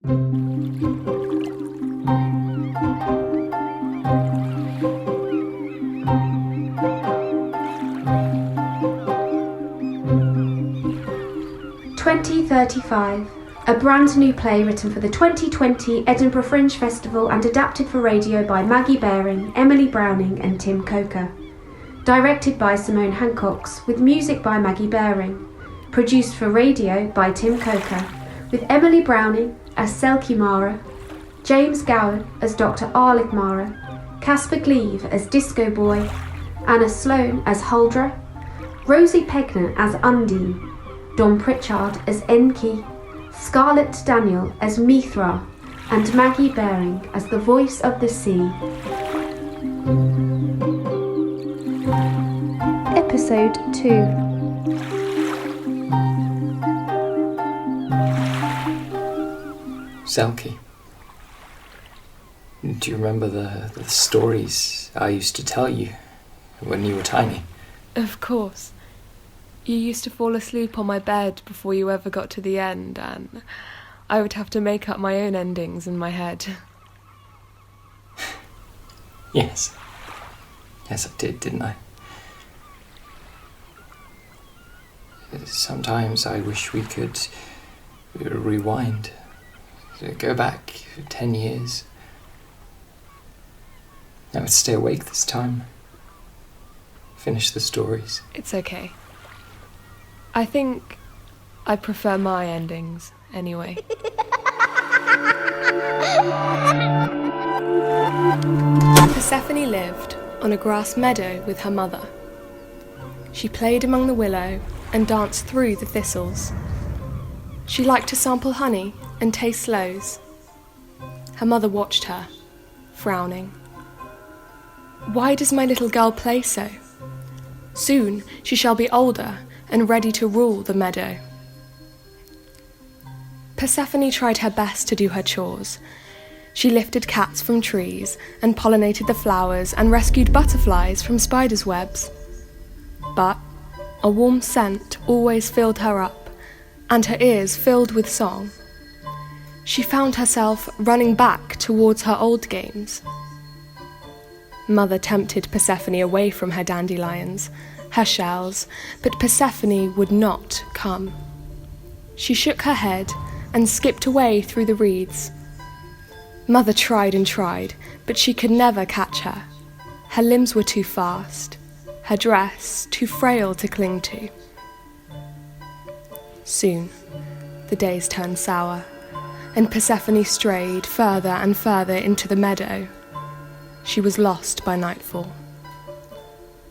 "2035", a brand new play written for the 2020 Edinburgh Fringe Festival and adapted for radio by Maggie Baring, Emily Browning and Tim Coker. Directed by Simone Hancox, with music by Maggie Baring. Produced for radio by Tim Coker, with Emily Browning as Selkie Mara, James Gowan as Dr. Arlick Mara, Casper Gleave as Disco Boy, Anna Sloan as Huldra, Rosie Pegner as Undine, Don Pritchard as Enki, Scarlett Daniel as Mithra, and Maggie Baring as the voice of the sea. Episode 2. Selkie, do you remember the stories I used to tell you when you were tiny? Of course. You used to fall asleep on my bed before you ever got to the end, and I would have to make up my own endings in my head. Yes. Yes, I did, didn't I? Sometimes I wish we could rewind, go back 10 years. I would stay awake this time, finish the stories. It's okay. I think I prefer my endings, anyway. Persephone lived on a grass meadow with her mother. She played among the willow and danced through the thistles. She liked to sample honey and taste sloes. Her mother watched her, frowning. Why does my little girl play so? Soon she shall be older and ready to rule the meadow. Persephone tried her best to do her chores. She lifted cats from trees and pollinated the flowers and rescued butterflies from spiders' webs. But a warm scent always filled her up, and her ears filled with song. She found herself running back towards her old games. Mother tempted Persephone away from her dandelions, her shells, but Persephone would not come. She shook her head and skipped away through the reeds. Mother tried and tried, but she could never catch her. Her limbs were too fast, her dress too frail to cling to. Soon, the days turned sour, and Persephone strayed further and further into the meadow. She was lost by nightfall.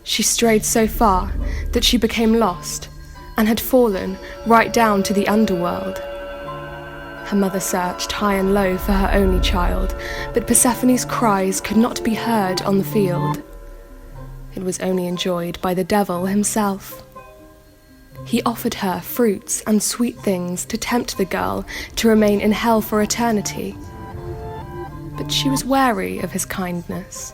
She strayed so far that she became lost and had fallen right down to the underworld. Her mother searched high and low for her only child, but Persephone's cries could not be heard on the field. It was only enjoyed by the devil himself. He offered her fruits and sweet things to tempt the girl to remain in hell for eternity. But she was wary of his kindness.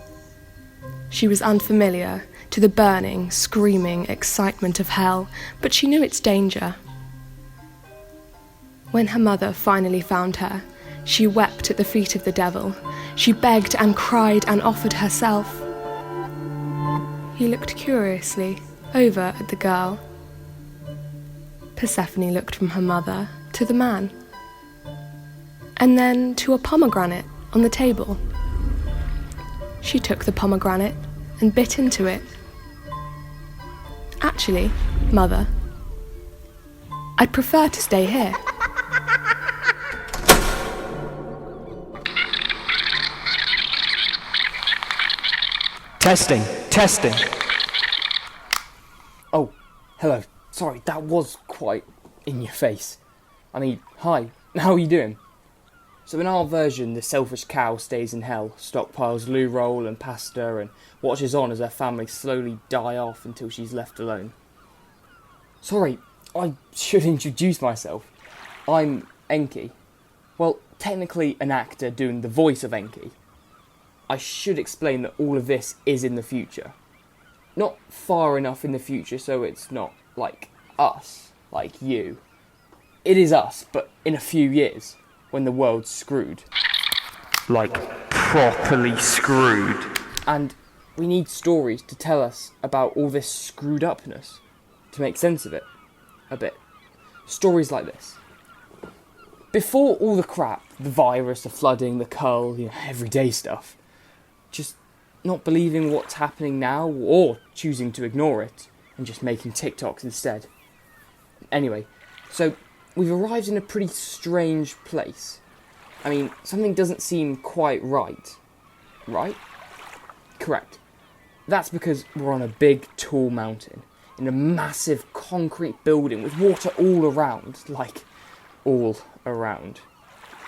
She was unfamiliar to the burning, screaming excitement of hell, but she knew its danger. When her mother finally found her, she wept at the feet of the devil. She begged and cried and offered herself. He looked curiously over at the girl. Persephone looked from her mother to the man, and then to a pomegranate on the table. She took the pomegranate and bit into it. Actually, Mother, I'd prefer to stay here. Testing. Oh, hello. Sorry, that was quite in your face. I mean, hi, how are you doing? So in our version, the selfish cow stays in hell, stockpiles loo roll and pasta, and watches on as her family slowly die off until she's left alone. Sorry, I should introduce myself. I'm Enki. Well, technically an actor doing the voice of Enki. I should explain that all of this is in the future. Not far enough in the future so it's not like us, like you. It is us, but in a few years. when the world's screwed. Like, properly screwed. And we need stories to tell us about all this screwed upness, to make sense of it a bit. Stories like this. Before all the crap, the virus, the flooding, the curl, everyday stuff, just not believing what's happening now or choosing to ignore it and just making TikToks instead. Anyway, so we've arrived in a pretty strange place. I mean, something doesn't seem quite right. Right? Correct. That's because we're on a big, tall mountain, in a massive concrete building with water all around. Like, all around.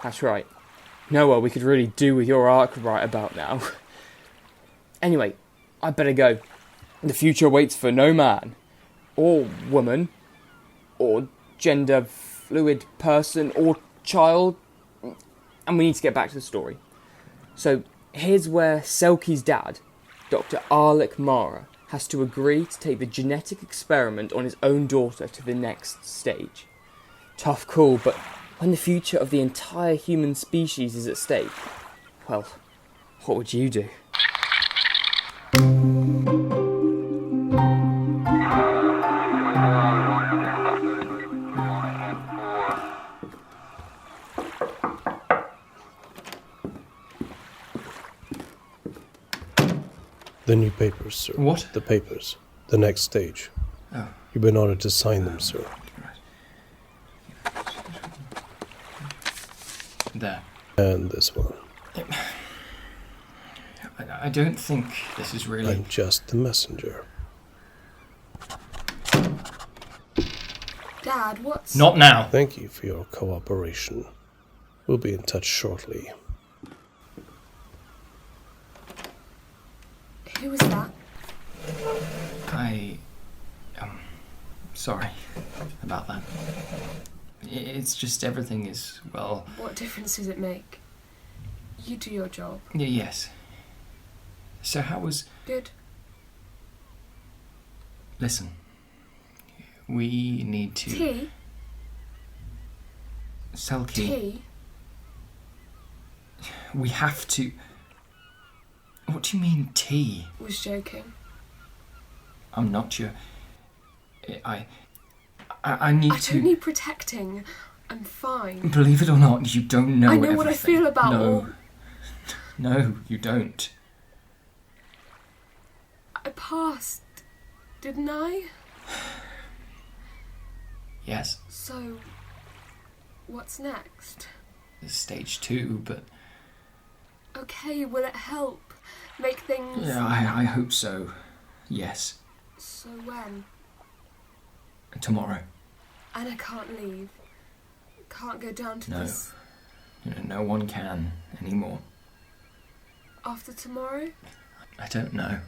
That's right. Noah, we could really do with your arc right about now. Anyway, I'd better go. The future waits for no man, or woman, or gender fluid person, or child, and we need to get back to the story. So, here's where Selkie's dad, Dr. Alec Mara, has to agree to take the genetic experiment on his own daughter to the next stage. Tough call, but when the future of the entire human species is at stake, well, what would you do? The new papers, sir. What? The papers. The next stage. Oh. You've been ordered to sign them, sir. Right. There. And this one. I don't think this is really... I'm just the messenger. Dad, what's... Not now! Thank you for your cooperation. We'll be in touch shortly. Who was that? Sorry about that. It's just everything is, well... What difference does it make? You do your job. Yes. So how was... Good. Listen. We need to... Tea? Selkie. Tea? We have to... What do you mean, tea? Was joking. I'm not your... I need to... I don't need protecting. I'm fine. Believe it or not, you don't know I know everything. what I feel about all... No, you don't. I passed, didn't I? Yes. So, what's next? Stage 2, but... Okay, will it help? Make things... Yeah, I hope so. Yes. So when? Tomorrow. And I can't leave. Can't go down to No. this... No one can anymore. After tomorrow? I don't know.